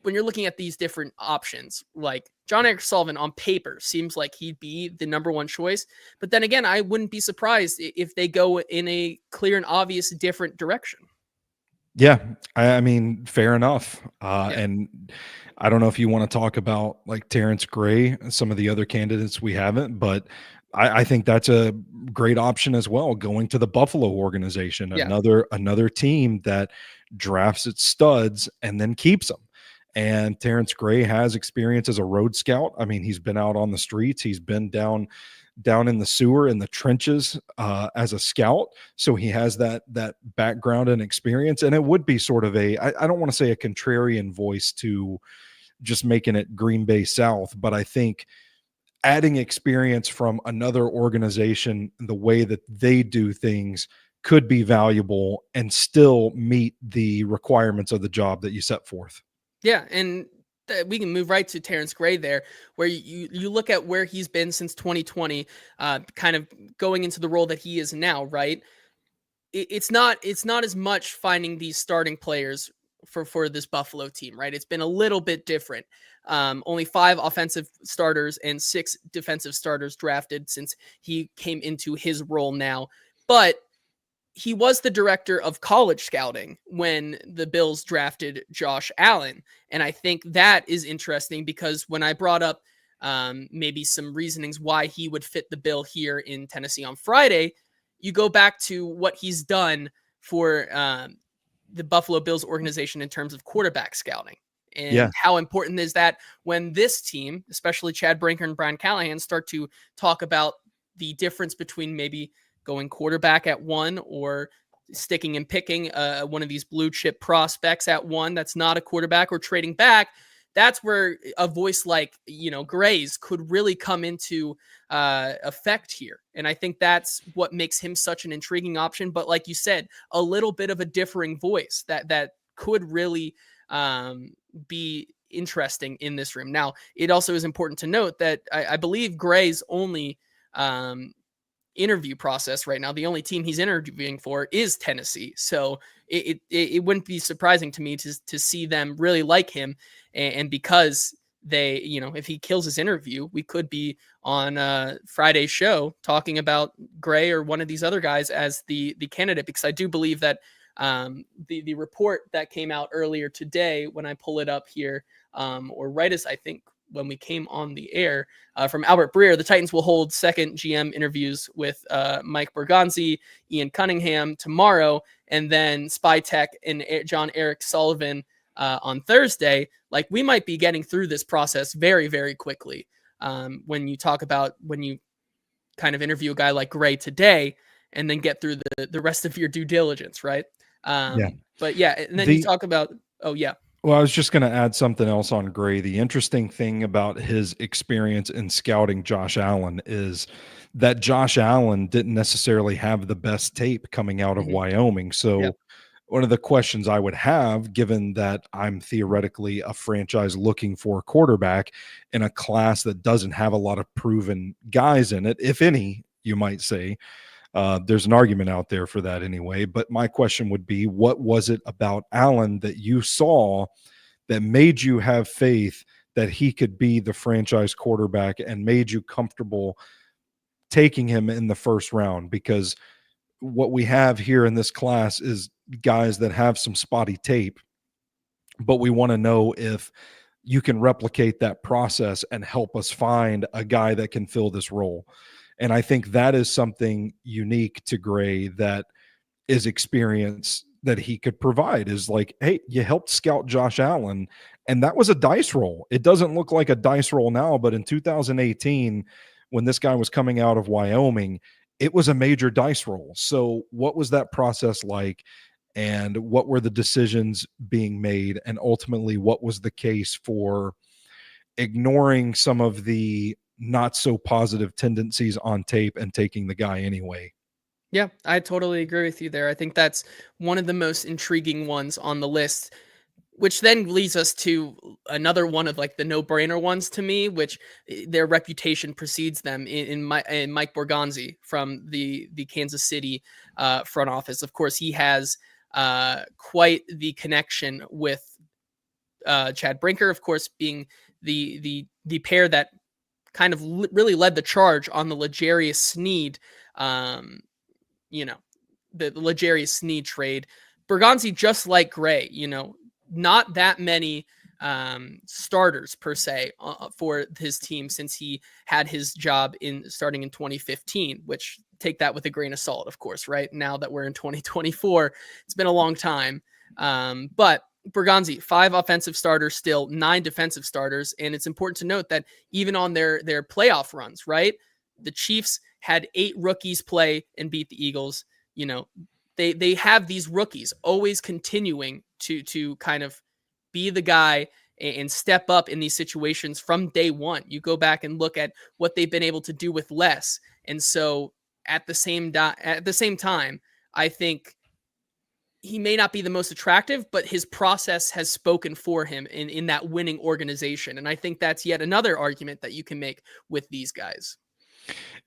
when you're looking at these different options, like John Eric Sullivan on paper seems like he'd be the number one choice. But then again, I wouldn't be surprised if they go in a clear and obvious different direction. Yeah. I mean, fair enough. Yeah. And I don't know if you want to talk about like Terrence Gray, some of the other candidates we haven't, but I think that's a great option as well. Going to the Buffalo organization, Yeah. another team that drafts its studs and then keeps them. And Terrence Gray has experience as a road scout. I mean, he's been out on the streets. He's been down in the sewer, in the trenches, as a scout. So he has that background and experience. And it would be sort of I don't want to say a contrarian voice to just making it Green Bay South, but I think adding experience from another organization, the way that they do things, could be valuable and still meet the requirements of the job that you set forth. Yeah, and we can move right to Terrence Gray there, where you look at where he's been since 2020, kind of going into the role that he is now, right? It's not as much finding these starting players for this Buffalo team, right? It's been a little bit different. Only 5 offensive starters and 6 defensive starters drafted since he came into his role now, but he was the director of college scouting when the Bills drafted Josh Allen. And I think that is interesting, because when I brought up maybe some reasonings why he would fit the bill here in Tennessee on Friday, you go back to what he's done for the Buffalo Bills organization in terms of quarterback scouting. And how important is that when this team, especially Chad Brinker and Brian Callahan, start to talk about the difference between maybe going quarterback at 1 or sticking and picking one of these blue chip prospects at 1 that's not a quarterback, or trading back. That's where a voice like, Gray's could really come into effect here. And I think that's what makes him such an intriguing option. But like you said, a little bit of a differing voice that could really be interesting in this room. Now, it also is important to note that I believe Gray's only interview process right now, the only team he's interviewing for is Tennessee. So it wouldn't be surprising to me to see them really like him. And because they, if he kills his interview, we could be on Friday's show talking about Gray or one of these other guys as the candidate, because I do believe that the report that came out earlier today, when I pull it up here, or right as I think when we came on the air, from Albert Breer, the Titans will hold second GM interviews with Mike Bergonzi, Ian Cunningham tomorrow, and then Spytek and John Eric Sullivan on Thursday. Like, we might be getting through this process very, very quickly. When you kind of interview a guy like Gray today and then get through the rest of your due diligence, right? But yeah, and then you talk about, oh yeah. Well, I was just going to add something else on Gray. The interesting thing about his experience in scouting Josh Allen is that Josh Allen didn't necessarily have the best tape coming out of Wyoming. So one of the questions I would have, given that I'm theoretically a franchise looking for a quarterback in a class that doesn't have a lot of proven guys in it, if any, you might say, there's an argument out there for that anyway. But my question would be, what was it about Allen that you saw that made you have faith that he could be the franchise quarterback and made you comfortable taking him in the first round? Because what we have here in this class is guys that have some spotty tape, but we want to know if you can replicate that process and help us find a guy that can fill this role. And I think that is something unique to Gray, that is experience that he could provide, is like, hey, you helped scout Josh Allen, and that was a dice roll. It doesn't look like a dice roll now, but in 2018, when this guy was coming out of Wyoming, it was a major dice roll. So what was that process like? And what were the decisions being made? And ultimately, what was the case for ignoring some of the not so positive tendencies on tape and taking the guy anyway? Yeah, I totally agree with you there. I think that's one of the most intriguing ones on the list, which then leads us to another one of like the no-brainer ones to me, which their reputation precedes them in Mike Borgonzi from the Kansas City front office. Of course, he has quite the connection with Chad Brinker, of course, being the pair that kind of really led the charge on the L'Jarius Sneed, the L'Jarius Sneed trade. Bergonzi, just like Gray, not that many starters per se for his team since he had his job starting in 2015, which take that with a grain of salt, of course, right? Now that we're in 2024, it's been a long time. But Bergonzi, 5 offensive starters, still 9 defensive starters. And it's important to note that even on their playoff runs, right? The Chiefs had 8 rookies play and beat the Eagles. They have these rookies always continuing to kind of be the guy and step up in these situations from day one. You go back and look at what they've been able to do with less. And so at the same time, I think he may not be the most attractive, but his process has spoken for him in that winning organization. And I think that's yet another argument that you can make with these guys.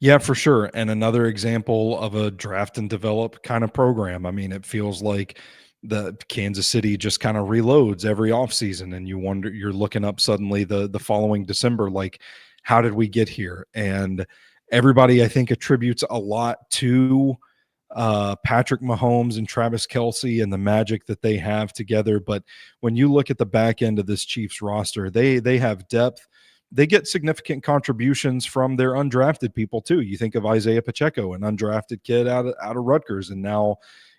Yeah, for sure. And another example of a draft and develop kind of program. I mean, it feels like the Kansas City just kind of reloads every offseason, and you wonder, you're looking up suddenly the following December, like, how did we get here? And everybody, I think, attributes a lot to Patrick Mahomes and Travis Kelce and the magic that they have together. But when you look at the back end of this Chiefs roster, they have depth. They get significant contributions from their undrafted people too. You think of Isaiah Pacheco, an undrafted kid out of Rutgers, and now,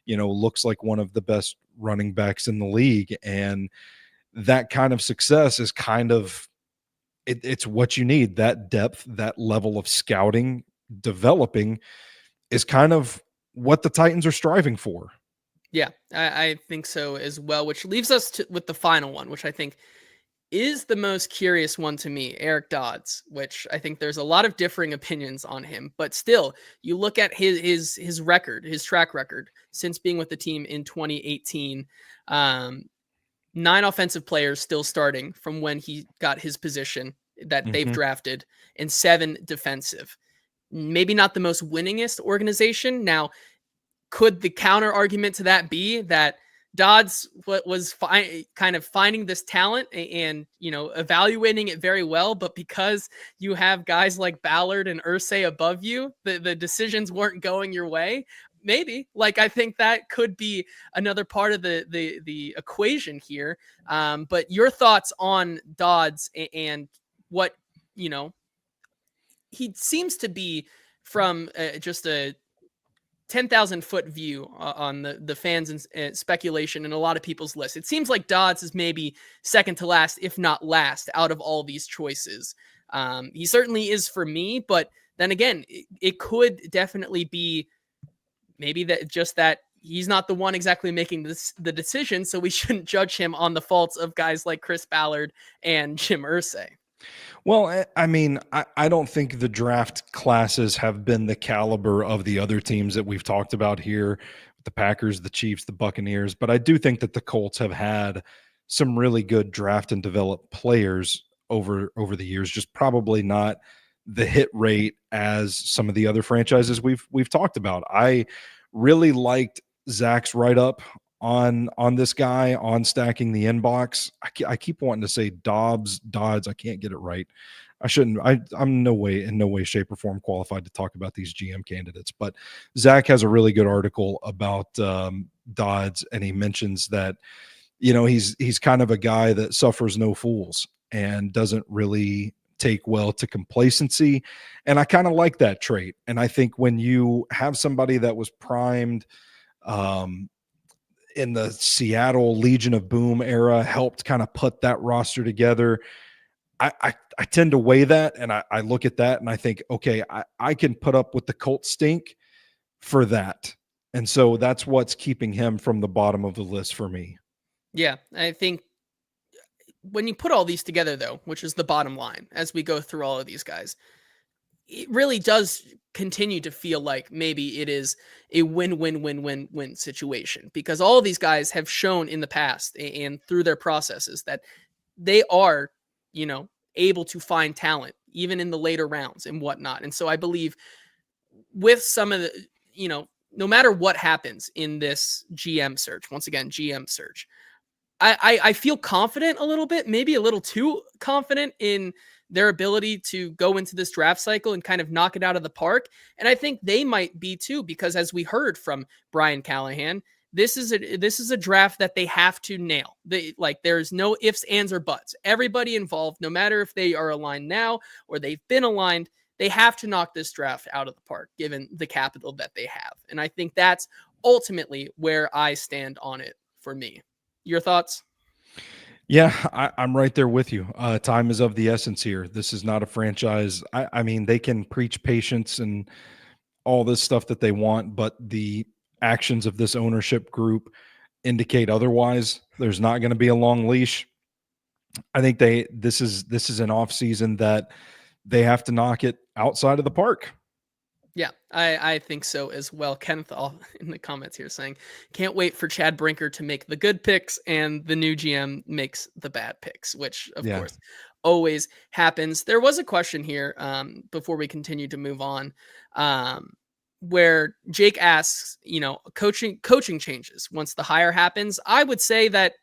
looks like one of the best running backs in the league. And that kind of success is kind of, it's what you need. That depth, that level of scouting, developing is kind of what the Titans are striving for. Yeah, I think so as well, which leaves us with the final one, which I think is the most curious one to me, Eric Dodds, which I think there's a lot of differing opinions on him, but still, you look at his record, his track record since being with the team in 2018. 9 offensive players still starting from when he got his position that they've Mhm. drafted, and 7 defensive. Maybe not the most winningest organization. Now, could the counter argument to that be that Dodds was kind of finding this talent and evaluating it very well, but because you have guys like Ballard and Irsay above you, the decisions weren't going your way? Maybe. Like, I think that could be another part of the equation here. But your thoughts on Dodds and what you know he seems to be from just a 10,000-foot view on the fans and speculation and a lot of people's lists. It seems like Dodds is maybe second to last, if not last, out of all these choices. He certainly is for me, but then again, it could definitely be maybe that he's not the one exactly making the decision, so we shouldn't judge him on the faults of guys like Chris Ballard and Jim Irsay. Well, I mean, I don't think the draft classes have been the caliber of the other teams that we've talked about here, the Packers, the Chiefs, the Buccaneers, but I do think that the Colts have had some really good draft and develop players over the years, just probably not the hit rate as some of the other franchises we've talked about. I really liked Zach's write up on this guy on stacking the inbox. I keep wanting to say Dodds. I can't get it right. I shouldn't. I'm in no way, shape, or form qualified to talk about these GM candidates. But Zach has a really good article about Dodds, and he mentions that he's kind of a guy that suffers no fools and doesn't really take well to complacency. And I kind of like that trait. And I think when you have somebody that was primed, in the Seattle Legion of Boom era, helped kind of put that roster together. I tend to weigh that, and I look at that and I think, okay, I can put up with the Colt stink for that. And so that's what's keeping him from the bottom of the list for me. Yeah, I think when you put all these together, though, which is the bottom line as we go through all of these guys, it really does continue to feel like maybe it is a win-win-win-win-win situation, because all of these guys have shown in the past and through their processes that they are, able to find talent even in the later rounds and whatnot. And so I believe with some of the, no matter what happens in this GM search, once again, GM search, I feel confident a little bit, maybe a little too confident in their ability to go into this draft cycle and kind of knock it out of the park. And I think they might be too, because as we heard from Brian Callahan, this is a draft that they have to nail. There's no ifs, ands, or buts. Everybody involved, no matter if they are aligned now or they've been aligned, they have to knock this draft out of the park, given the capital that they have. And I think that's ultimately where I stand on it for me. Your thoughts? Yeah, I'm right there with you. Time is of the essence here. This is not a franchise. I mean, they can preach patience and all this stuff that they want, but the actions of this ownership group indicate otherwise. There's not going to be a long leash. I think this is an off season that they have to knock it outside of the park. Yeah, I think so as well. Kenneth in the comments here saying, can't wait for Chad Brinker to make the good picks and the new GM makes the bad picks, which of course always happens. There was a question here before we continue to move on, where Jake asks, coaching changes once the hire happens. I would say that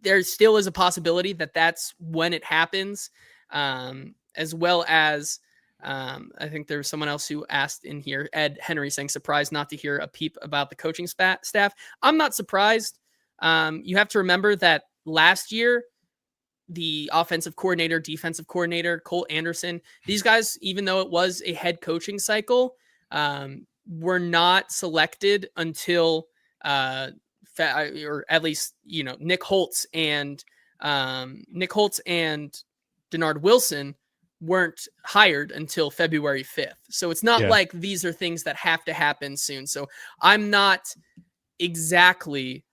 there still is a possibility that that's when it happens, as well as I think there was someone else who asked in here, Ed Henry, saying surprised not to hear a peep about the coaching staff. I'm not surprised. You have to remember that last year, the offensive coordinator, defensive coordinator, Colt Anderson, these guys, even though it was a head coaching cycle, were not selected until or at least, Nick Holtz and Denard Wilson weren't hired until February 5th. So it's not like these are things that have to happen soon. So I'm not exactly,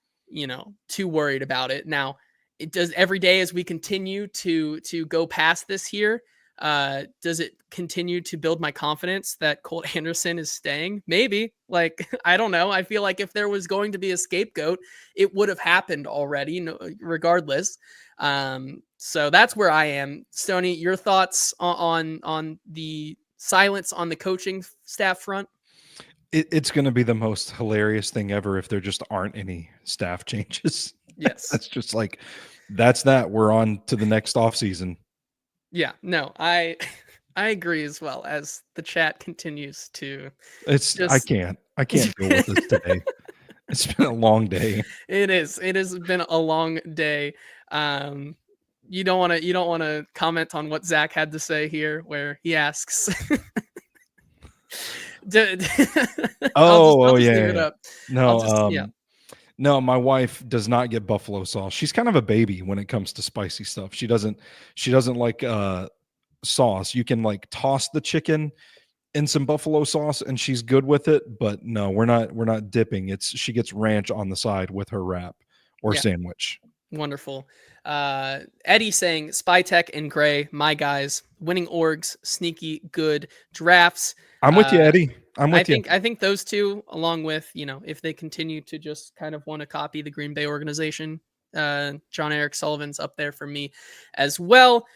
too worried about it. Now, it does every day as we continue to go past this here. Does it continue to build my confidence that Colt Anderson is staying? Maybe. Like, I don't know. I feel like if there was going to be a scapegoat, it would have happened already, regardless. So that's where I am. Stoney, your thoughts on the silence on the coaching staff front? It's going to be the most hilarious thing ever if there just aren't any staff changes. Yes. That's just like, that's that. We're on to the next offseason. Yeah, no, I I agree as well as the chat continues to I just can't deal with this today. It's been a long day. It is. It has been a long day. You don't want to comment on what Zach had to say here, where he asks. D- I'll just leave it Yeah. up. I'll No, just yeah. no, my wife does not get buffalo sauce. She's kind of a baby when it comes to spicy stuff. She doesn't like sauce. You can like toss the chicken in some buffalo sauce and she's good with it, but no, we're not dipping. She gets ranch on the side with her wrap or Yeah. sandwich. Wonderful. Eddie saying Spy Tech and Gray, my guys, winning orgs, sneaky good drafts. I'm with you, Eddie. I'm with you. I think those two, along with, if they continue to just kind of want to copy the Green Bay organization, John Eric Sullivan's up there for me as well.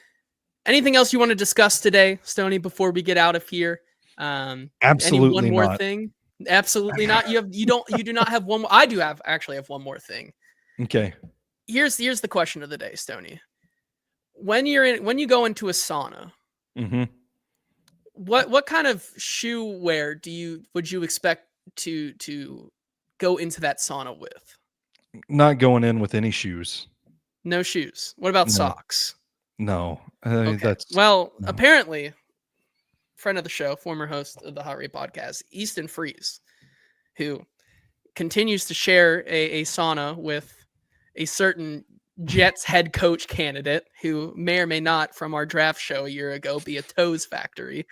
Anything else you want to discuss today, Stoney, before we get out of here? Absolutely one more not. thing? Absolutely not. You do not have one more. I do actually have one more thing. Okay. Here's the question of the day, Stoney. When you go into a sauna, Mm-hmm. what kind of shoe wear would you expect to go into that sauna with? Not going in with any shoes. No shoes. What about No. socks? No. Okay. Well, apparently, friend of the show, former host of the Hot Rate podcast, Easton Freeze, who continues to share a sauna with a certain Jets head coach candidate who may or may not, from our draft show a year ago, be a toes factory.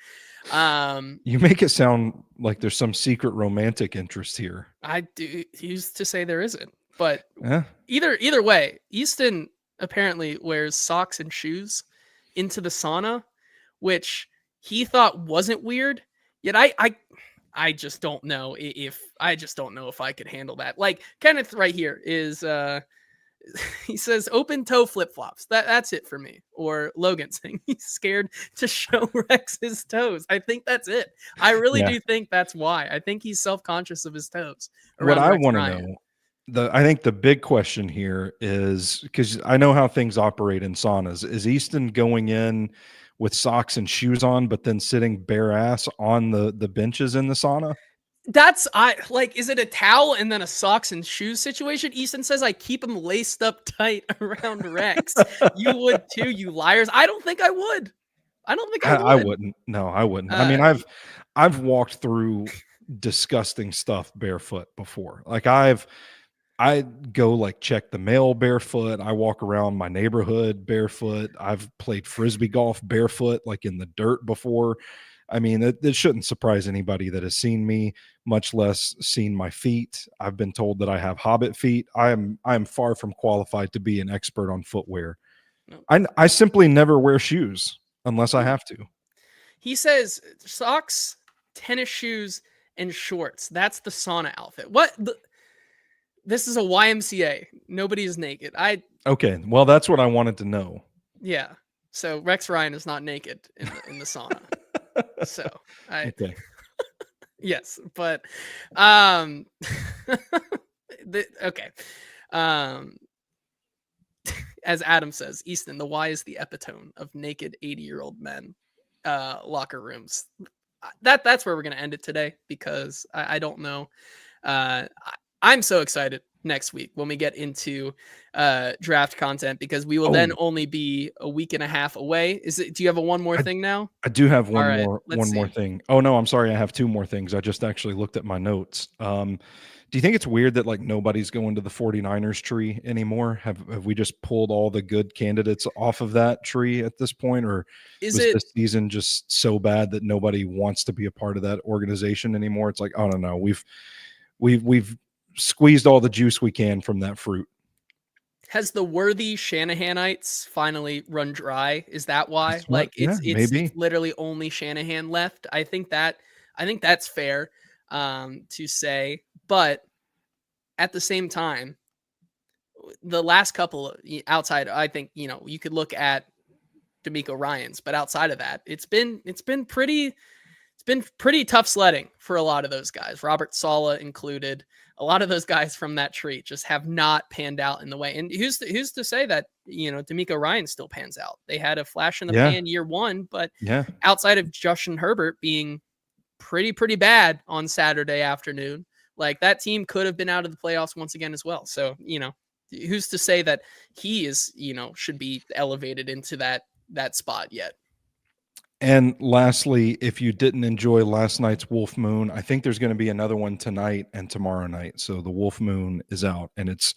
You make it sound like there's some secret romantic interest here. I do used to say there isn't, but Yeah. either way, Easton apparently wears socks and shoes into the sauna, which he thought wasn't weird. Yet I just don't know if I could handle that. Like Kenneth right here is he says open toe flip flops. That's it for me. Or Logan saying he's scared to show Rex his toes. I think that's it. I really do think that's why. I think he's self conscious of his toes. What I want to know, I think the big question here is, because I know how things operate in saunas, is Easton going in with socks and shoes on, but then sitting bare ass on the benches in the sauna? Is it a towel and then a socks and shoes situation? Easton says I keep them laced up tight around Rex. You would too, you liars. I don't think I would. I wouldn't. No, I wouldn't. I mean, I've walked through disgusting stuff barefoot before. Like I go like check the mail barefoot. I walk around my neighborhood barefoot. I've played frisbee golf barefoot, like in the dirt before. I mean, it shouldn't surprise anybody that has seen me, much less seen my feet. I've been told that I have hobbit feet. I am far from qualified to be an expert on footwear. I simply never wear shoes unless I have to. He says socks, tennis shoes, and shorts. That's the sauna outfit. This is a YMCA. Nobody is naked. Okay, well, that's what I wanted to know. Yeah. So Rex Ryan is not naked in the sauna. So okay. Yes, but okay. As Adam says, Easton, the Y is the epitome of naked 80-year-old men locker rooms. That's where we're gonna end it today, because I don't know. I'm so excited next week when we get into draft content, because we will then only be a week and a half away. Do you have one more thing now? I do have one more thing. Oh no, I'm sorry. I have two more things. I just actually looked at my notes. Do you think it's weird that like nobody's going to the 49ers tree anymore? Have we just pulled all the good candidates off of that tree at this point, or was this season just so bad that nobody wants to be a part of that organization anymore? It's like, I don't know. We've squeezed all the juice we can from that fruit. Has the worthy Shanahanites finally run dry? Is that why? That's what Like yeah, it's maybe. literally only Shanahan left. I think that's fair to say, but at the same time, the last couple outside, I think, you could look at D'Amico Ryans, but outside of that, it's been pretty tough sledding for a lot of those guys, Robert Saleh included. A lot of those guys from that tree just have not panned out in the way. And who's to say that, D'Amico Ryan still pans out? They had a flash in the Yeah, pan year one, but yeah. outside of Justin Herbert being pretty bad on Saturday afternoon, like that team could have been out of the playoffs once again as well. So, who's to say that he is, should be elevated into that spot yet? And lastly, if you didn't enjoy last night's Wolf Moon, I think there's going to be another one tonight and tomorrow night. So the Wolf Moon is out, and it's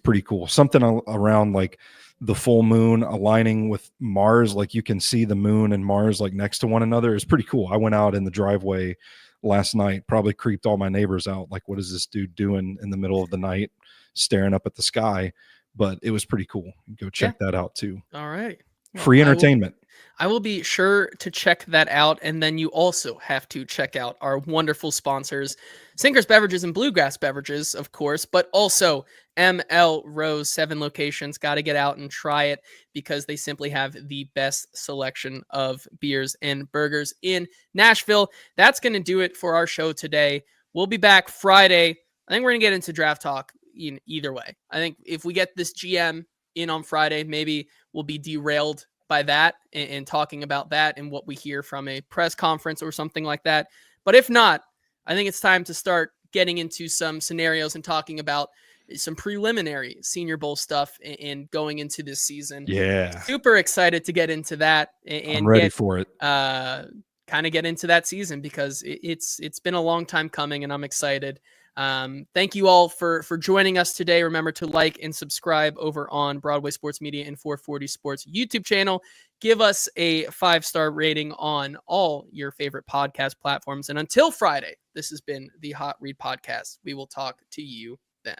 pretty cool. Something around like the full moon aligning with Mars, like you can see the moon and Mars like next to one another, is pretty cool. I went out in the driveway last night, probably creeped all my neighbors out. Like, what is this dude doing in the middle of the night, staring up at the sky? But it was pretty cool. Go Yeah. check that out too. All right. Well, Free entertainment. I will be sure to check that out. And then you also have to check out our wonderful sponsors, Sinkers Beverages and Bluegrass Beverages, of course, but also ML Rose, 7 locations. Got to get out and try it because they simply have the best selection of beers and burgers in Nashville. That's going to do it for our show today. We'll be back Friday. I think we're going to get into draft talk either way. I think if we get this GM in on Friday, maybe we'll be derailed by that and talking about that and what we hear from a press conference or something like that. But if not, I think it's time to start getting into some scenarios and talking about some preliminary Senior Bowl stuff and going into this season. Yeah. Super excited to get into that and I'm ready for it. Kind of get into that season because it's been a long time coming and I'm excited. Thank you all for joining us today. Remember to like and subscribe over on Broadway Sports Media and 440 Sports YouTube channel. Give us a 5-star rating on all your favorite podcast platforms. And until Friday, this has been the Hot Read Podcast. We will talk to you then.